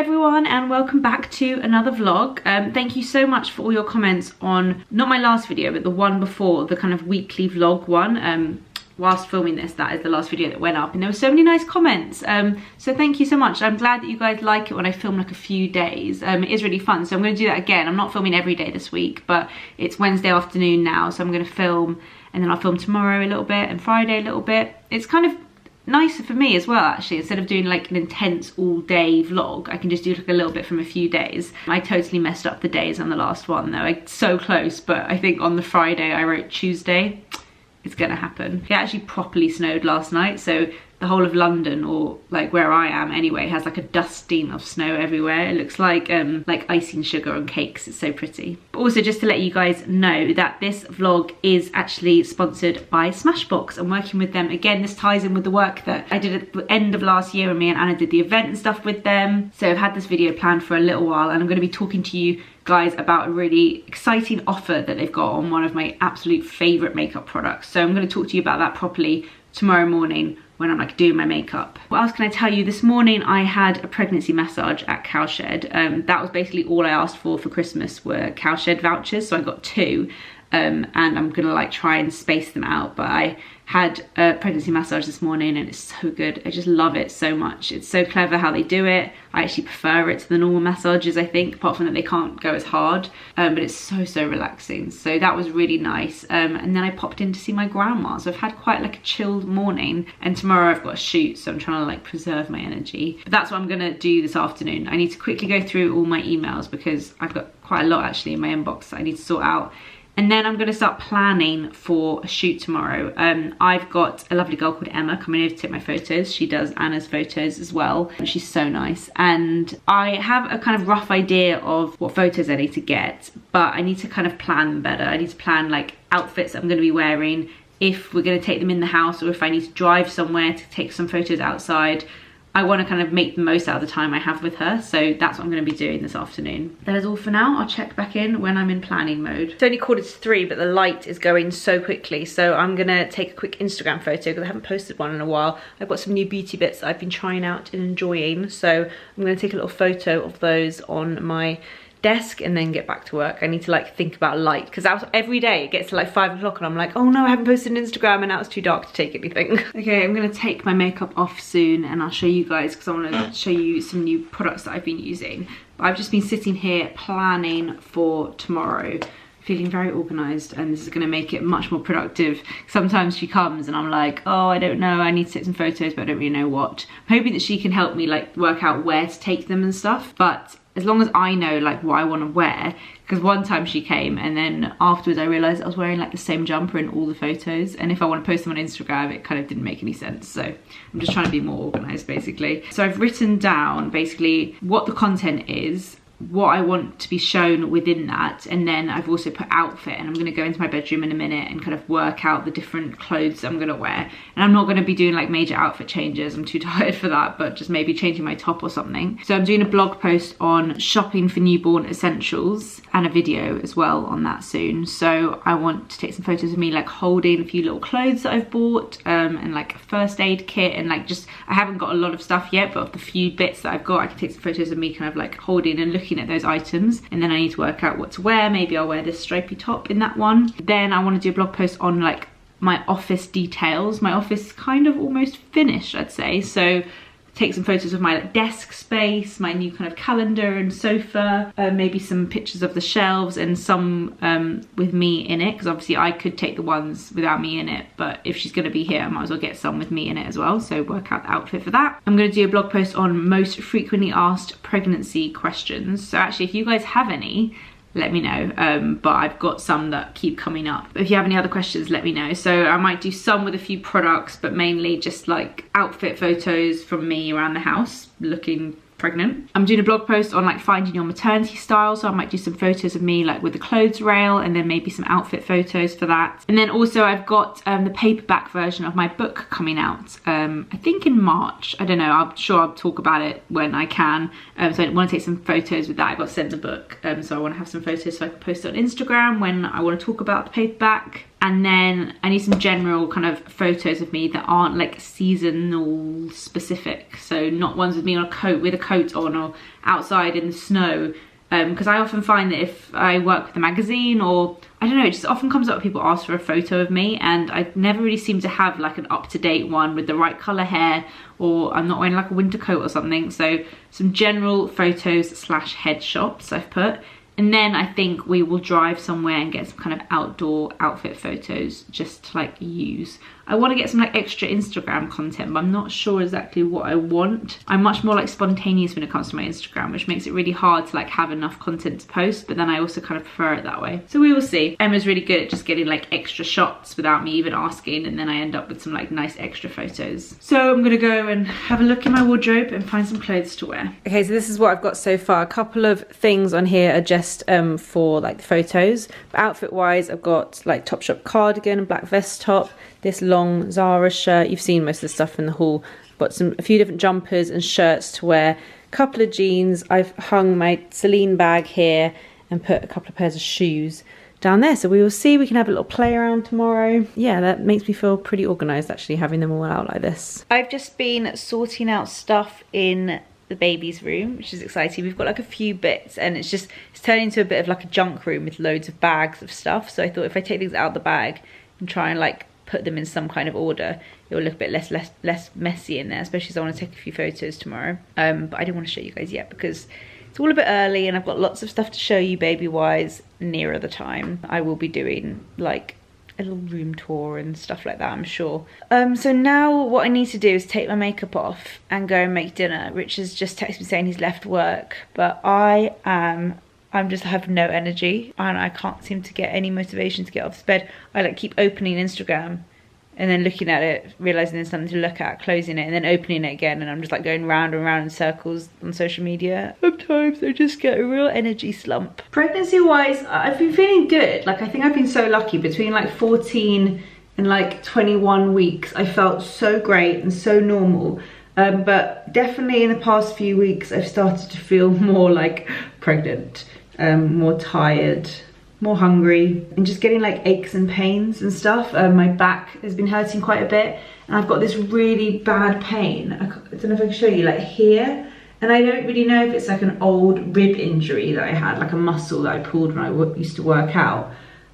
everyone and welcome back to another vlog. Thank you so much for all your comments on, not my last video, but the one before, the kind of weekly vlog one. Whilst filming this, that is the last video that went up, and there were so many nice comments. So thank you so much. I'm glad that you guys like it when I film like a few days. It is really fun, so I'm going to do that again. I'm not filming every day this week, but it's Wednesday afternoon now, so I'm going to film, and then I'll film tomorrow a little bit and Friday a little bit. It's kind of nicer for me as well, actually. Instead of doing like an intense all-day vlog, I can just do like a little bit from a few days. I totally messed up the days on the last one though. So close, but I think on the Friday I wrote Tuesday. It's gonna happen. It actually properly snowed last night, so the whole of London, or like where I am anyway, has like a dusting of snow everywhere. It looks like icing sugar on cakes. It's so pretty. But also, just to let you guys know that this vlog is actually sponsored by Smashbox. I'm working with them again. This ties in with the work that I did at the end of last year when me and Anna did the event and stuff with them. So I've had this video planned for a little while, and I'm going to be talking to you guys about a really exciting offer that they've got on one of my absolute favorite makeup products. So I'm going to talk to you about that properly tomorrow morning when I'm like doing my makeup. What else can I tell you? This morning I had a pregnancy massage at Cowshed. That was basically all I asked for Christmas were Cowshed vouchers, so I got 2. And I'm gonna like try and space them out, but I had a pregnancy massage this morning and it's so good. I just love it so much. It's so clever how they do it. I actually prefer it to the normal massages, I think, apart from that they can't go as hard, but it's so relaxing. So that was really nice. And then I popped in to see my grandma, so I've had quite like a chilled morning, and tomorrow I've got a shoot, so I'm trying to like preserve my energy. But that's what I'm gonna do this afternoon. I need to quickly go through all my emails because I've got quite a lot actually in my inbox that I need to sort out. And then I'm going to start planning for a shoot tomorrow. I've got a lovely girl called Emma coming over to take my photos. She does Anna's photos as well. She's so nice. And I have a kind of rough idea of what photos I need to get, but I need to kind of plan them better. I need to plan like outfits that I'm going to be wearing, if we're going to take them in the house, or if I need to drive somewhere to take some photos outside. I want to kind of make the most out of the time I have with her, so that's what I'm going to be doing this afternoon. That is all for now. I'll check back in when I'm in planning mode. It's only 2:45, but the light is going so quickly, so I'm going to take a quick Instagram photo because I haven't posted one in a while. I've got some new beauty bits that I've been trying out and enjoying, so I'm going to take a little photo of those on my desk and then get back to work. I need to like think about light, because every day it gets to like 5 o'clock and I'm like, oh no, I haven't posted an Instagram, and now it's too dark to take anything. Okay, I'm gonna take my makeup off soon and I'll show you guys, because I want to show you some new products that I've been using. But I've just been sitting here planning for tomorrow, feeling very organized, and this is going to make it much more productive. Sometimes she comes and I'm like, oh, I don't know, I need to take some photos, but I don't really know what. I'm hoping that she can help me like work out where to take them and stuff, but as long as I know like what I want to wear, because one time she came and then afterwards I realized I was wearing like the same jumper in all the photos, and if I want to post them on Instagram it kind of didn't make any sense. So I'm just trying to be more organized basically. So I've written down basically what the content is, what I want to be shown within that, and then I've also put outfit, and I'm going to go into my bedroom in a minute and kind of work out the different clothes I'm going to wear. And I'm not going to be doing like major outfit changes, I'm too tired for that, but just maybe changing my top or something. So I'm doing a blog post on shopping for newborn essentials and a video as well on that soon. So I want to take some photos of me like holding a few little clothes that I've bought, and like a first aid kit, and like just, I haven't got a lot of stuff yet, but of the few bits that I've got, I can take some photos of me kind of like holding and looking at those items. And then I need to work out what to wear. Maybe I'll wear this stripy top in that one. Then I want to do a blog post on like my office details. My office is kind of almost finished, I'd say, so take some photos of my like desk space, my new kind of calendar and sofa, maybe some pictures of the shelves and some with me in it, because obviously I could take the ones without me in it, but if she's going to be here I might as well get some with me in it as well, so work out the outfit for that. I'm going to do a blog post on most frequently asked pregnancy questions, so actually if you guys have any, let me know, but I've got some that keep coming up. If you have any other questions, let me know. So I might do some with a few products, but mainly just like outfit photos from me around the house looking pregnant. I'm doing a blog post on like finding your maternity style, so I might do some photos of me like with the clothes rail, and then maybe some outfit photos for that. And then also I've got the paperback version of my book coming out, I think in March. I don't know, I'm sure I'll talk about it when I can. So I want to take some photos with that. I got sent the book, so I want to have some photos so I can post it on Instagram when I want to talk about the paperback. And then I need some general kind of photos of me that aren't like seasonal specific. So not ones with me on a coat, with a coat on, or outside in the snow. Because I often find that if I work with a magazine, or I don't know, it just often comes up, people ask for a photo of me, and I never really seem to have like an up-to-date one with the right colour hair, or I'm not wearing like a winter coat or something. So some general photos / headshots I've put. And then I think we will drive somewhere and get some kind of outdoor outfit photos just to like use. I want to get some like extra Instagram content, but I'm not sure exactly what I want. I'm much more like spontaneous when it comes to my Instagram, which makes it really hard to like have enough content to post, but then I also kind of prefer it that way. So we will see. Emma's really good at just getting like extra shots without me even asking, and then I end up with some like nice extra photos. So I'm gonna go and have a look in my wardrobe and find some clothes to wear. Okay, so this is what I've got so far. A couple of things on here are just for like the photos. But outfit wise, I've got like Topshop cardigan and black vest top, this long Zara shirt. You've seen most of the stuff in the haul. I've got a few different jumpers and shirts to wear, a couple of jeans. I've hung my Celine bag here and put a couple of pairs of shoes down there. So we will see, we can have a little play around tomorrow. Yeah, that makes me feel pretty organised actually, having them all out like this. I've just been sorting out stuff in the baby's room, which is exciting. We've got like a few bits, and it's turning into a bit of like a junk room with loads of bags of stuff. So I thought if I take things out of the bag and try and like put them in some kind of order, it will look a bit less messy in there, especially as I want to take a few photos tomorrow. But I didn't want to show you guys yet because it's all a bit early and I've got lots of stuff to show you baby wise nearer the time. I will be doing like a little room tour and stuff like that, I'm sure. So now what I need to do is take my makeup off and go and make dinner. Rich has just texted me saying he's left work, but I just have no energy and I can't seem to get any motivation to get off bed. I like keep opening Instagram and then looking at it, realising there's something to look at, closing it, and then opening it again, and I'm just like going round and round in circles on social media. Sometimes I just get a real energy slump. Pregnancy wise, I've been feeling good. Like I think I've been so lucky. Between like 14 and like 21 weeks, I felt so great and so normal. But definitely in the past few weeks, I've started to feel more like pregnant, more tired, more hungry, and just getting like aches and pains and stuff. My back has been hurting quite a bit, and I've got this really bad pain. I don't know if I can show you, like here, and I don't really know if it's like an old rib injury that I had, like a muscle that I pulled when I used to work out.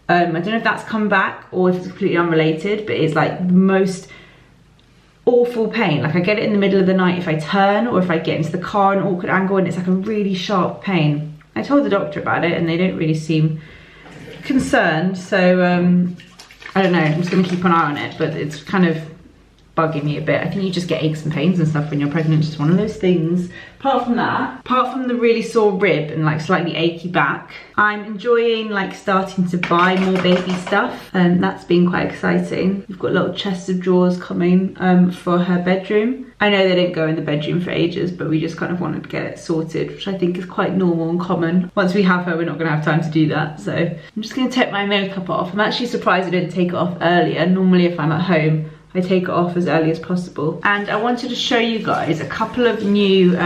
I don't know if that's come back or if it's completely unrelated, but it's like the most awful pain. Like I get it in the middle of the night if I turn, or if I get into the car at an awkward angle, and it's like a really sharp pain. I told the doctor about it and they don't really seem concerned, so I don't know, I'm just gonna keep an eye on it, but it's kind of bugging me a bit. I think you just get aches and pains and stuff when you're pregnant, just one of those things. Apart from that, apart from the really sore rib and like slightly achy back, I'm enjoying like starting to buy more baby stuff, and that's been quite exciting. We've got little chests of drawers coming for her bedroom. I know they didn't go in the bedroom for ages, but we just kind of wanted to get it sorted, which I think is quite normal and common. Once we have her, we're not gonna have time to do that. So I'm just gonna take my makeup off. I'm actually surprised I didn't take it off earlier. Normally if I'm at home, I take it off as early as possible. And I wanted to show you guys a couple of new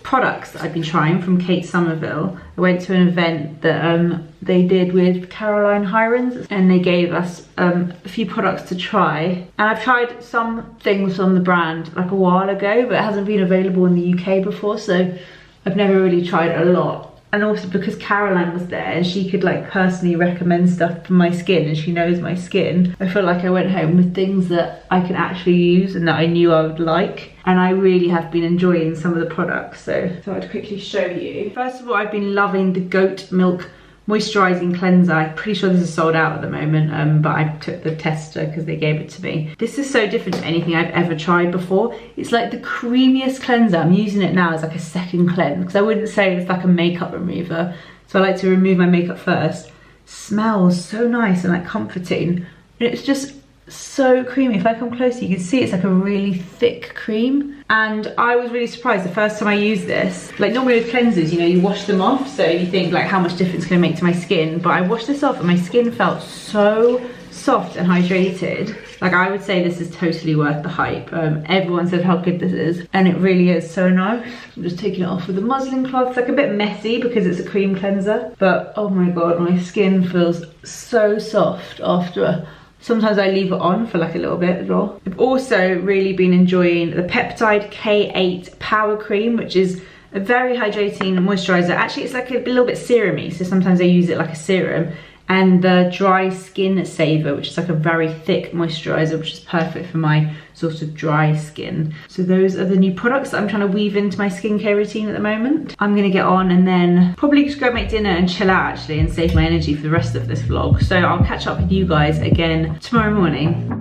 products that I've been trying from Kate Somerville. I went to an event that they did with Caroline Hirons, and they gave us a few products to try. And I've tried some things from the brand like a while ago, but it hasn't been available in the UK before, so I've never really tried a lot. And also because Caroline was there and she could like personally recommend stuff for my skin, and she knows my skin, I feel like I went home with things that I can actually use and that I knew I would like. And I really have been enjoying some of the products, so I'd quickly show you. First of all, I've been loving the Goat Milk Moisturizing Cleanser. I'm pretty sure this is sold out at the moment, but I took the tester because they gave it to me. This is so different to anything I've ever tried before. It's like the creamiest cleanser. I'm using it now as like a second cleanse, because I wouldn't say it's like a makeup remover. So I like to remove my makeup first. Smells so nice and like comforting. And it's just so creamy. If I come closer, you can see it's like a really thick cream. And I was really surprised the first time I used this. Like normally with cleansers, you know, you wash them off, so you think like how much difference it's gonna make to my skin. But I washed this off and my skin felt so soft and hydrated. Like I would say this is totally worth the hype. Everyone said how good this is, and it really is so nice. I'm just taking it off with a muslin cloth. It's like a bit messy because it's a cream cleanser, but oh my god, my skin feels so soft after Sometimes I leave it on for like a little bit as well. I've also really been enjoying the Peptide K8 Power Cream, which is a very hydrating moisturizer. Actually, it's like a little bit serumy, so sometimes I use it like a serum. And the Dry Skin Saver, which is like a very thick moisturizer, which is perfect for my sort of dry skin. So those are the new products that I'm trying to weave into my skincare routine at the moment. I'm gonna get on and then probably just go make dinner and chill out actually, and save my energy for the rest of this vlog. So I'll catch up with you guys again tomorrow morning.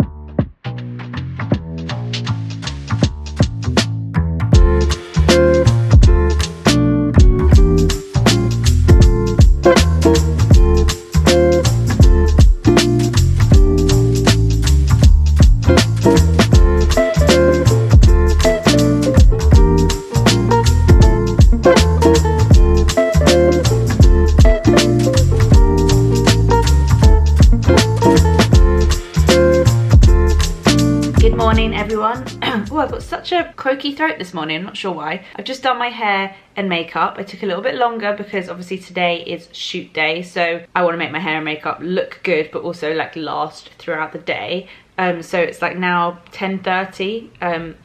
Oh, I've got such a croaky throat this morning, I'm not sure why. I've just done my hair and makeup. I took a little bit longer because obviously today is shoot day, so I want to make my hair and makeup look good but also like last throughout the day. So it's like now 10:30.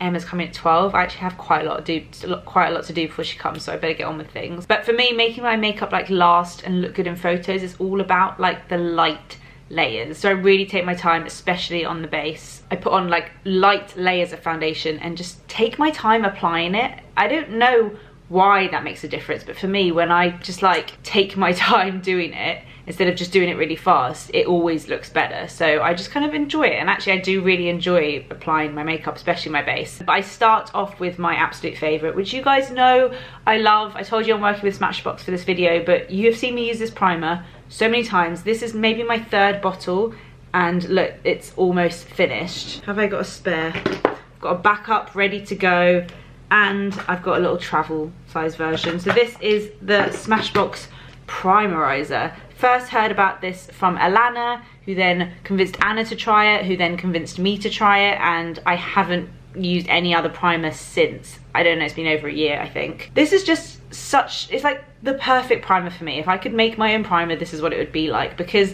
Emma's coming at 12. I actually have quite a lot to do before she comes, so I better get on with things. But for me, making my makeup like last and look good in photos is all about like the light layers. So I really take my time, especially on the base. I put on like light layers of foundation and just take my time applying it. I don't know why that makes a difference, but for me, when I just like take my time doing it instead of just doing it really fast, it always looks better. So I just kind of enjoy it, and actually I do really enjoy applying my makeup, especially my base. But I start off with my absolute favorite, which you guys know I love. I told you I'm working with Smashbox for this video, but you have seen me use this primer so many times. This is maybe my third bottle, and look, it's almost finished. Have I got a spare? I've got a backup ready to go, and I've got a little travel size version. So this is the Smashbox Primerizer. First heard about this from Alana, who then convinced Anna to try it, who then convinced me to try it, and I haven't used any other primer since. I don't know, it's been over a year, I think. This is just such, it's like the perfect primer for me. If I could make my own primer, this is what it would be like, because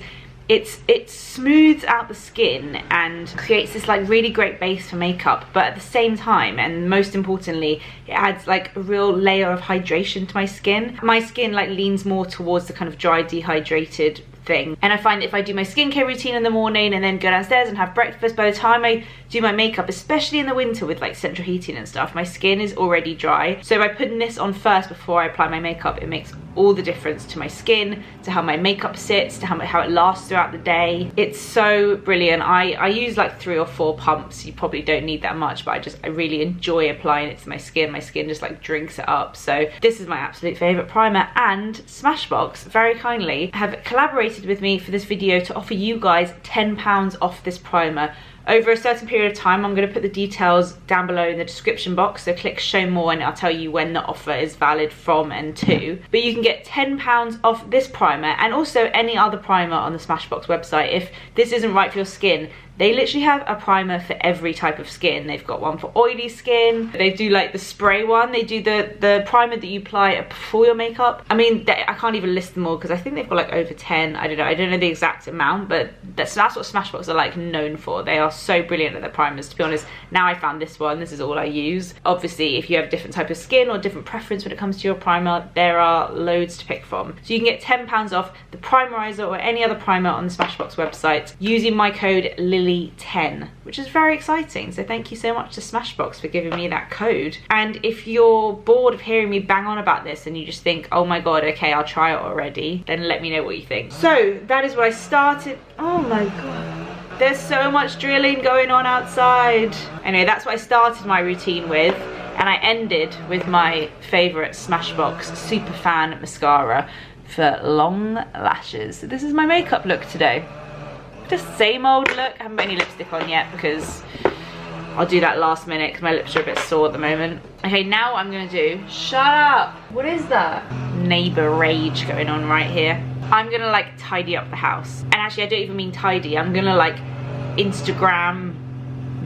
it smooths out the skin and creates this like really great base for makeup, but at the same time, and most importantly, it adds like a real layer of hydration to my skin. My skin like leans more towards the kind of dry, dehydrated thing, and I find if I do my skincare routine in the morning and then go downstairs and have breakfast, by the time I do my makeup, especially in the winter with like central heating and stuff, my skin is already dry. So by putting this on first before I apply my makeup, it makes all the difference to my skin, to how my makeup sits, to how it lasts throughout the day. It's so brilliant. I use like 3 or 4 pumps. You probably don't need that much, but I really enjoy applying it to my skin. My skin just like drinks it up. So this is my absolute favorite primer, and Smashbox very kindly have collaborated with me for this video to offer you guys £10 off this primer. Over a certain period of time, I'm going to put the details down below in the description box, so click show more and I'll tell you when the offer is valid from and to. But you can get £10 off this primer and also any other primer on the Smashbox website. If this isn't right for your skin, they literally have a primer for every type of skin. They've got one for oily skin, they do like the spray one, they do the primer that you apply before your makeup. I mean, I can't even list them all because I think they've got like over 10, I don't know the exact amount, but that's what Smashbox are like known for. They are so brilliant at their primers. To be honest, now I found this one, this is all I use. Obviously, if you have a different type of skin or different preference when it comes to your primer, there are loads to pick from. So you can get £10 off the Primerizer or any other primer on the Smashbox website using my code LILY10, which is very exciting. So thank you so much to Smashbox for giving me that code. And if you're bored of hearing me bang on about this and you just think, oh my god, okay, I'll try it already, then let me know what you think. So that is what I started. Oh my god. There's so much drilling going on outside. Anyway, that's what I started my routine with, and I ended with my favourite Smashbox Superfan mascara for long lashes. So this is my makeup look today. Just same old look. I haven't put any lipstick on yet because I'll do that last minute because my lips are a bit sore at the moment. Okay, now what I'm gonna do, shut up. What is that? Neighbor rage going on right here. I'm gonna like tidy up the house. And actually I don't even mean tidy, I'm gonna like Instagram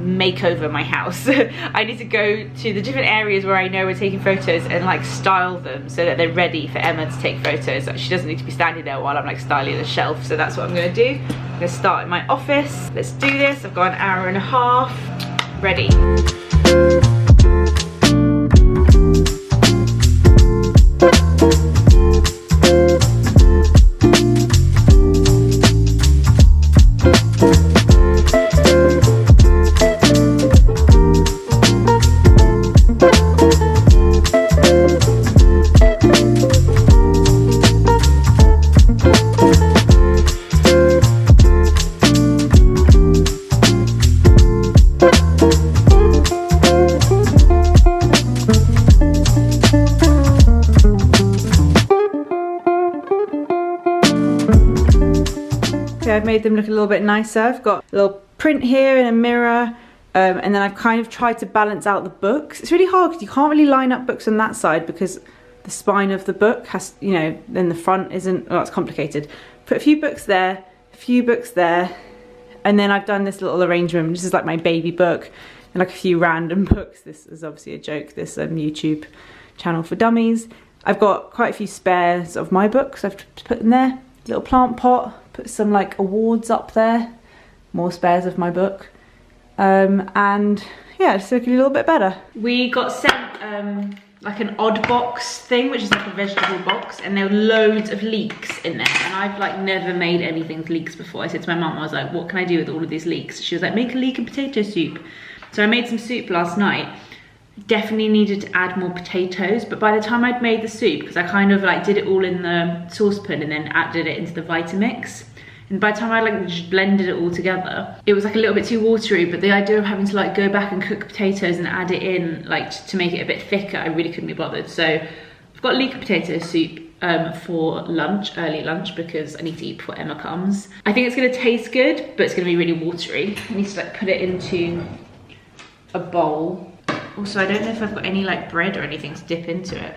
make over my house. I need to go to the different areas where I know we're taking photos and like style them so that they're ready for Emma to take photos. She doesn't need to be standing there while I'm like styling the shelf. So that's what I'm gonna do. I'm gonna start in my office. Let's do this. I've got an hour and a half. Ready. I've made them look a little bit nicer. I've got a little print here and a mirror, and then I've kind of tried to balance out the books. It's really hard because you can't really line up books on that side because the spine of the book has, you know, then the front isn't, well, it's complicated. Put a few books there, a few books there, and then I've done this little arrangement. This is like my baby book and like a few random books. This is obviously a joke, this YouTube channel for dummies. I've got quite a few spares of my books I've put in there. Little plant pot. Put some like awards up there, more spares of my book, and yeah, just looking a little bit better. We got sent like an odd box thing, which is like a vegetable box, and there were loads of leeks in there, and I've like never made anything with leeks before. I said to my mum, I was like, what can I do with all of these leeks? She was like, make a leek and potato soup. So I made some soup last night. Definitely needed to add more potatoes, but by the time I'd made the soup, because I kind of like did it all in the saucepan and then added it into the Vitamix, and by the time I like just blended it all together, it was like a little bit too watery. But the idea of having to like go back and cook potatoes and add it in like to make it a bit thicker, I really couldn't be bothered. So I've got leek potato soup for lunch, early lunch, because I need to eat before Emma comes. I think it's gonna taste good, but it's gonna be really watery. I need to like put it into a bowl. Also, I don't know if I've got any like bread or anything to dip into it.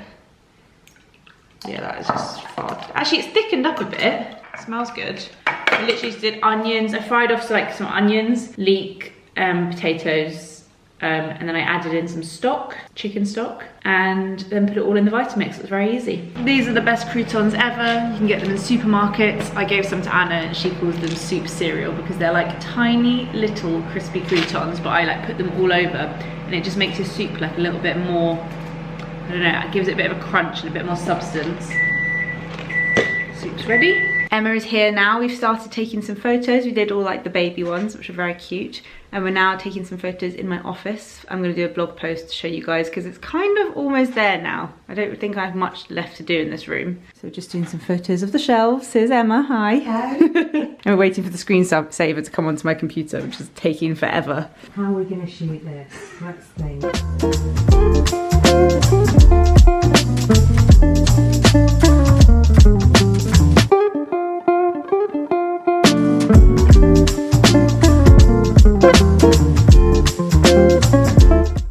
Yeah, that is just far. Actually, it's thickened up a bit. It smells good. I literally just did onions. I fried off like some onions, leek, potatoes, and then I added in some stock, chicken stock, and then put it all in the Vitamix. It was very easy. These are the best croutons ever. You can get them in supermarkets. I gave some to Anna and she calls them soup cereal because they're like tiny little crispy croutons, but I like put them all over and it just makes your soup like a little bit more, I don't know, it gives it a bit of a crunch and a bit more substance. Soup's ready. Emma is here now. We've started taking some photos. We did all like the baby ones, which are very cute. And we're now taking some photos in my office. I'm gonna do a blog post to show you guys because it's kind of almost there now. I don't think I have much left to do in this room. So we're just doing some photos of the shelves. Here's Emma, hi. Hi. And we're waiting for the screensaver to come onto my computer, which is taking forever. How are we gonna shoot this? Let's think.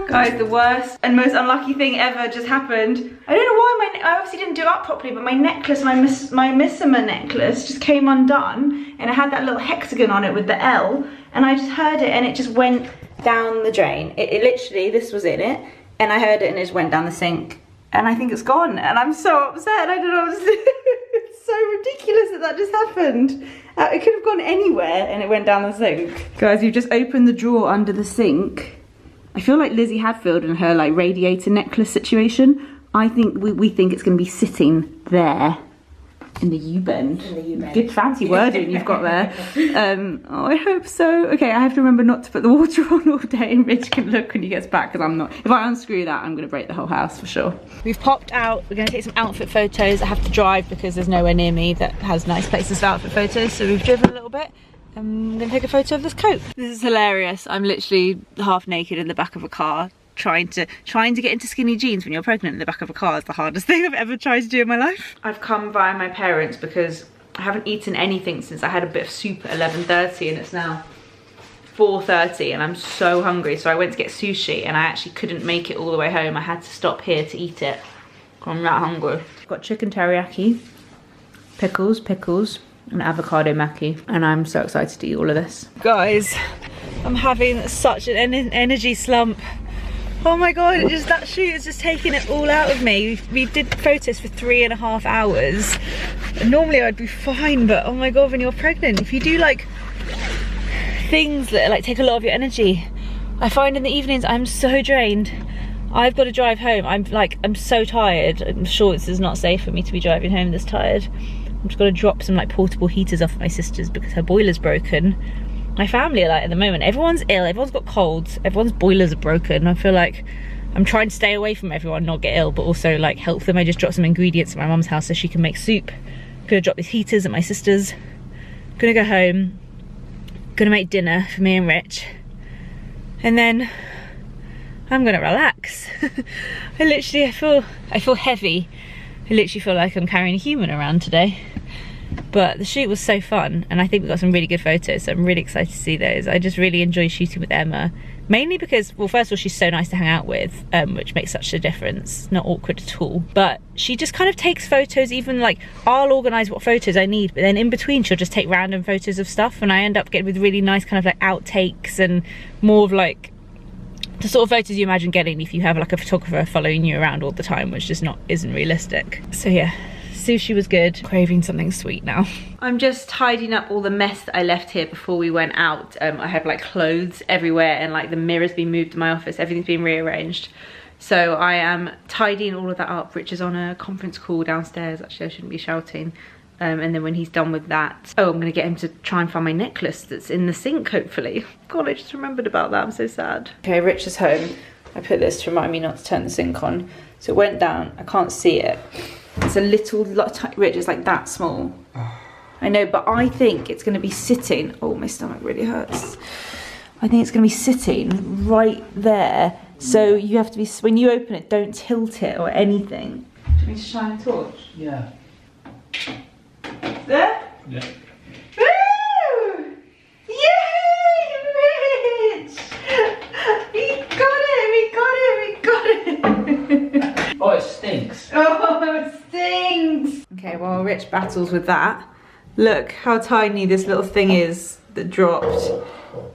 Guys, the worst and most unlucky thing ever just happened. I don't know why I obviously didn't do it up properly, but my necklace, my Missima necklace just came undone, and it had that little hexagon on it with the L, and I just heard it and it just went down the drain. It literally, this was in it, and I heard it and it just went down the sink, and I think it's gone, and I'm so upset. I don't know what to do. It's so ridiculous that just happened. It could have gone anywhere and it went down the sink. Guys, you've just opened the drawer under the sink. I feel like Lizzie Hadfield and her like radiator necklace situation. I think we think it's going to be sitting there in the U-bend. Good fancy wording you've got there. Oh, I hope so. Okay, I have to remember not to put the water on all day and Rich can look when he gets back because I'm not. If I unscrew that, I'm going to break the whole house for sure. We've popped out. We're going to take some outfit photos. I have to drive because there's nowhere near me that has nice places for outfit photos. So we've driven a little bit. I'm gonna take a photo of this coat. This is hilarious. I'm literally half naked in the back of a car trying to get into skinny jeans when you're pregnant in the back of a car is the hardest thing I've ever tried to do in my life. I've come via my parents because I haven't eaten anything since I had a bit of soup at 11:30 and it's now 4:30 and I'm so hungry. So I went to get sushi and I actually couldn't make it all the way home. I had to stop here to eat it. I'm that hungry. I've got chicken teriyaki, pickles, and avocado maki, and I'm so excited to eat all of this. Guys, I'm having such an energy slump. Oh my god, that shoot is just taking it all out of me. We did photos for 3.5 hours. Normally I'd be fine, but oh my god, when you're pregnant, if you do like things that like take a lot of your energy, I find in the evenings I'm so drained. I've got to drive home. I'm so tired. I'm sure this is not safe for me to be driving home this tired. I'm just got to drop some like portable heaters off at my sister's because her boiler's broken. My family are like at the moment, everyone's ill, everyone's got colds, everyone's boilers are broken. I feel like I'm trying to stay away from everyone, not get ill, but also like help them. I just dropped some ingredients at my mum's house so she can make soup. Gonna drop these heaters at my sister's. Gonna go home. Gonna make dinner for me and Rich. And then I'm gonna relax. I feel heavy. I literally feel like I'm carrying a human around today. But the shoot was so fun, and I think we got some really good photos, so I'm really excited to see those. I just really enjoy shooting with Emma, mainly because, well, first of all, she's so nice to hang out with, which makes such a difference. Not awkward at all, but she just kind of takes photos. Even like, I'll organise what photos I need, but then in between she'll just take random photos of stuff, and I end up getting with really nice kind of like outtakes and more of like the sort of photos you imagine getting if you have like a photographer following you around all the time, which just isn't realistic. So yeah, sushi was good. Craving something sweet now. I'm just tidying up all the mess that I left here before we went out. I have like clothes everywhere, and like the mirror's been moved in my office. Everything's been rearranged. So I am tidying all of that up. Rich is on a conference call downstairs. Actually, I shouldn't be shouting. And then when he's done with that, oh, I'm gonna get him to try and find my necklace that's in the sink, hopefully. God, I just remembered about that. I'm so sad. Okay, Rich is home. I put this to remind me not to turn the sink on. So it went down. I can't see it. It's a little, Rich, it's like that small. I know, but I think it's going to be sitting, oh, my stomach really hurts. I think it's going to be sitting right there. So you have to be, when you open it, don't tilt it or anything. Do you want me to shine a torch? Yeah. There? Yeah. Woo! Yay, Rich! We got it! Oh, it stinks. Oh, it stinks! Okay, well, Rich battles with that. Look how tiny this little thing is that dropped.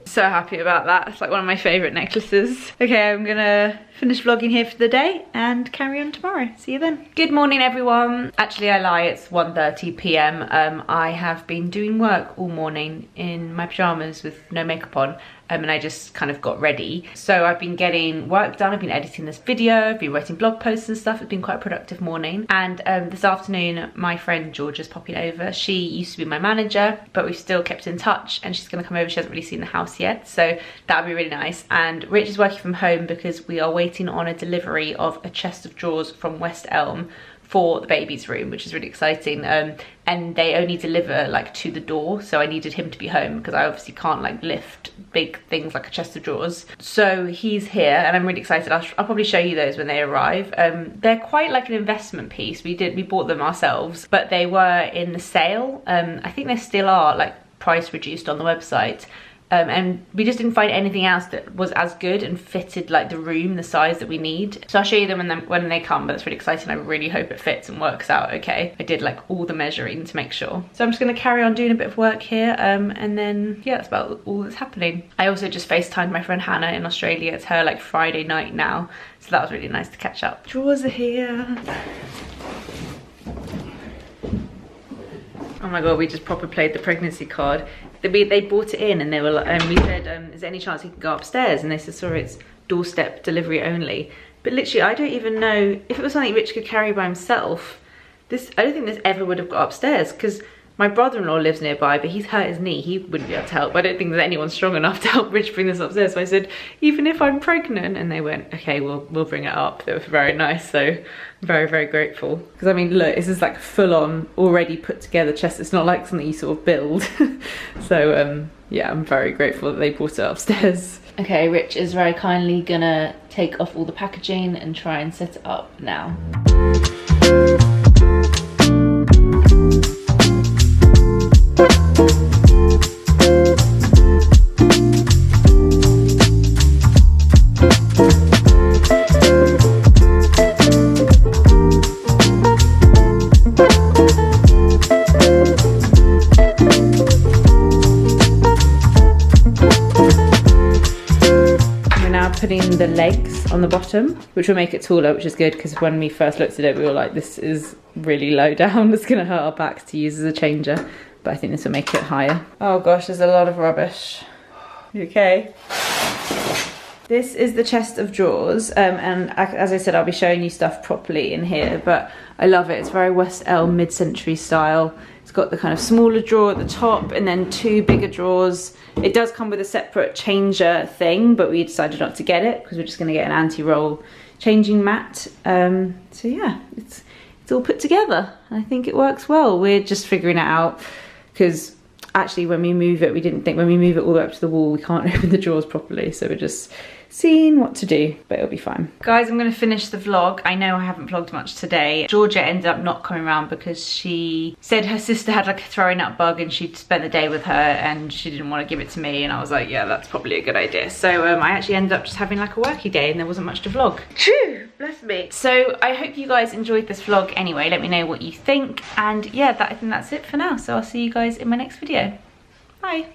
So happy about that. It's like one of my favourite necklaces. Okay, I'm gonna finish vlogging here for the day and carry on tomorrow. See you then. Good morning, everyone. Actually, I lie, it's 1:30 p.m. I have been doing work all morning in my pyjamas with no makeup on. And I just kind of got ready. So I've been getting work done, I've been editing this video, I've been writing blog posts and stuff. It's been quite a productive morning. And this afternoon, my friend Georgia's popping over. She used to be my manager, but we've still kept in touch, and she's gonna come over. She hasn't really seen the house yet, so that'll be really nice. And Rich is working from home because we are waiting on a delivery of a chest of drawers from West Elm for the baby's room, which is really exciting. And they only deliver like to the door, so I needed him to be home because I obviously can't like lift big things like a chest of drawers. So he's here and I'm really excited. I'll probably show you those when they arrive. They're quite like an investment piece. We bought them ourselves, but they were in the sale. I think they still are like price reduced on the website. And we just didn't find anything else that was as good and fitted like the room, the size that we need. So I'll show you them when they come, but it's really exciting. I really hope it fits and works out okay. I did like all the measuring to make sure. So I'm just gonna carry on doing a bit of work here, and then yeah, that's about all that's happening. I also just FaceTimed my friend Hannah in Australia. It's her like Friday night now, so that was really nice to catch up. Drawers are here. Oh my god, we just proper played the pregnancy card. They brought it in and they were like, we said, is there any chance he can go upstairs? And they said, sorry, it's doorstep delivery only. But literally, I don't even know if it was something Rich could carry by himself. I don't think this ever would have got upstairs, because my brother-in-law lives nearby, but he's hurt his knee. He wouldn't be able to help. I don't think there's anyone strong enough to help Rich bring this upstairs. So I said, even if I'm pregnant, and they went, okay, we'll bring it up. They were very nice, so I'm very, very grateful. Because I mean, look, this is like full-on, already put together chest. It's not like something you sort of build. So yeah, I'm very grateful that they brought it upstairs. Okay, Rich is very kindly gonna take off all the packaging and try and set it up now. the legs on the bottom, which will make it taller, which is good because when we first looked at it, we were like, this is really low down. It's gonna hurt our backs to use as a changer. But I think this will make it higher. Oh gosh, there's a lot of rubbish. You okay? This is the chest of drawers, and as I said, I'll be showing you stuff properly in here, but I love it. It's very West Elm mid-century style. It's got the kind of smaller drawer at the top and then 2 bigger drawers. It does come with a separate changer thing, but we decided not to get it because we're just gonna get an anti-roll changing mat. So yeah, it's all put together. I think it works well. We're just figuring it out because actually when we move it, we didn't think when we move it all the way up to the wall, we can't open the drawers properly. So we're just seeing what to do, but it'll be fine. Guys, I'm gonna finish the vlog. I know I haven't vlogged much today. Georgia ended up not coming around because she said her sister had like a throwing up bug and she'd spent the day with her and she didn't want to give it to me, and I was like, yeah, that's probably a good idea. So I actually ended up just having like a worky day and there wasn't much to vlog. True, bless me. So I hope you guys enjoyed this vlog anyway. Let me know what you think, and yeah, I think that's it for now. So I'll see you guys in my next video. Bye.